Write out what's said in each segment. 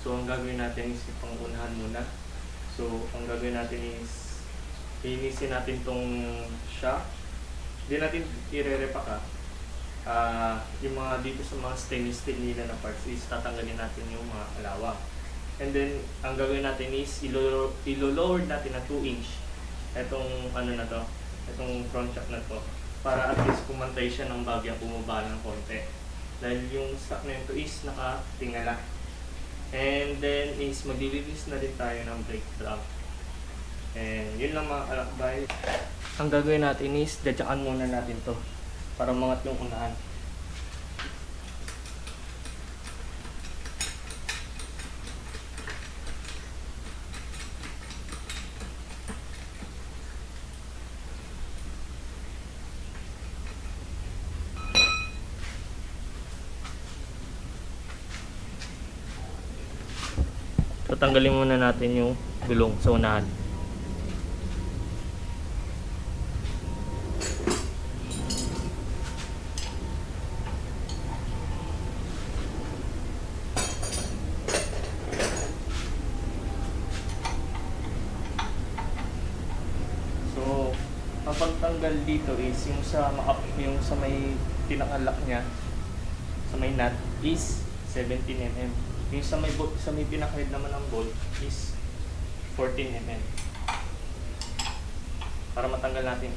So ang gagawin natin is pang-unahan muna. So ang gagawin natin is linisin natin tong shock. Hindi natin i-re-repack yung mga dito sa mga stainless steel nila na parts is tatanggalin natin yung mga alawang. And then ang gagawin natin is ilo-lower natin na 2 inch itong ano na to, itong front shock na to, para at least pumantay siya ng bagyang bumaba ng konti. Dahil yung stock na ito is nakatingala. And then is maglilinis na din tayo ng brake drum. And yun lang mga kalakbay. Ang gagawin natin is dadyakan muna natin to para mangat yung unahan. So tanggalin muna natin yung gulong sa unahan. So ang pagtanggal dito is yung sa may pinaka-lock niya, sa may nut is 17 mm. Yung sa may pinaka-head naman ng bolt is 14 mm. Para matanggal natin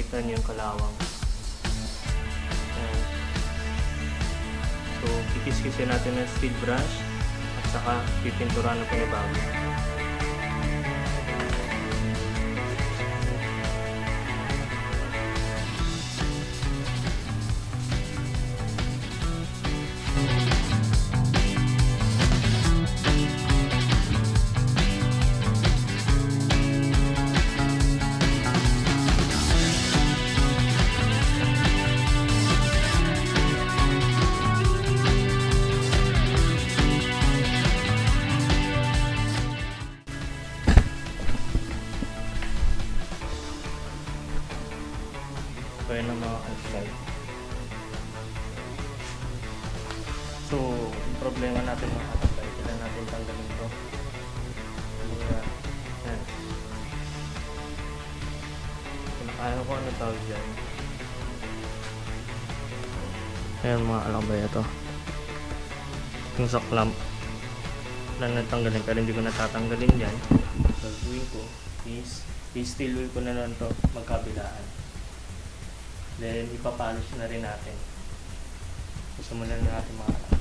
nakita niyo yung kalawang. Ayan. So kikis-kisin natin ng steel brush at saka pipinturan na panibago. So yan ang mga outside. So yung problema natin mga outside, kailangan natin tanggalin ito. Yan. Pinakaano ko ano tawag dyan. Ayan mga alakbay ito. Yung sa clamp lang natanggalin pero hindi ko natatanggalin yan. So gawin ko is i-steel wheel ko na lang ito magkabilaan. Then ipapolish na rin natin. Susumulan na natin mga alakbay.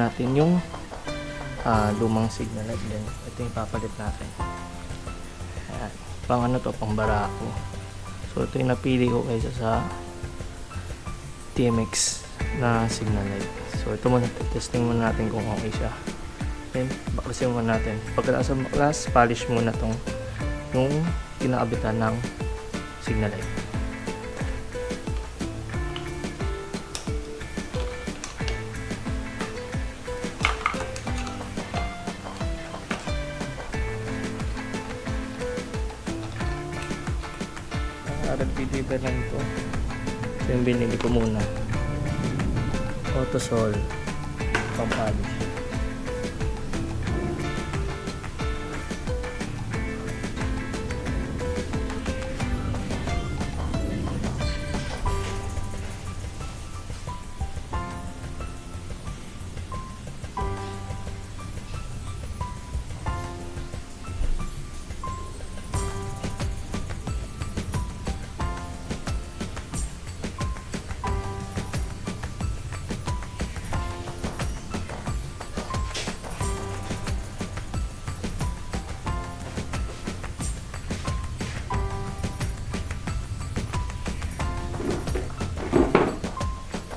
natin yung lumang signal light din. Ito yung papalit natin. Ayan. Pang ano to, pang Barako. So ito yung napili ko kaysa sa TMX na signal light. So ito muna, testing muna natin kung okay siya. Then baklasin muna natin. Pagkatapos sa baklas, polish muna tong yung kinakabitan ng signal light. Nag-deliver lang ito. So yung binili ko muna, Autosol pang-polish.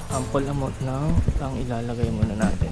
Ample amount ng ang ilalagay muna natin.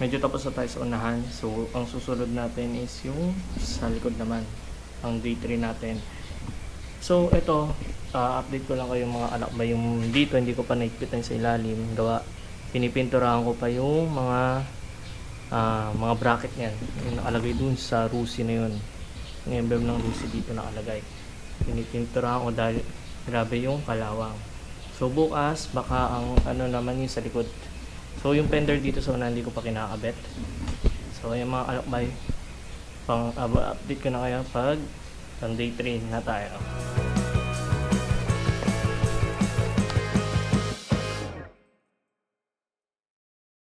Medyo tapos na tayo sa unahan. So ang susunod natin is yung sa likod naman, ang D3 natin. So ito, update ko lang kayo mga alakbay. Yung dito hindi ko pa naikpitan sa ilalim, gawa pinipinturahan ko pa yung mga bracket niyan, yung nakalagay dun sa Rusi na yun. Yung emblem ng Rusi dito nakalagay, pinipinturahan ko dahil grabe yung kalawang. So bukas baka ang ano naman yung sa likod. So yung fender dito sa una hindi ko pa kinakabit. So yung mga alakbay, pang update ko na kayo pag day 3 na tayo.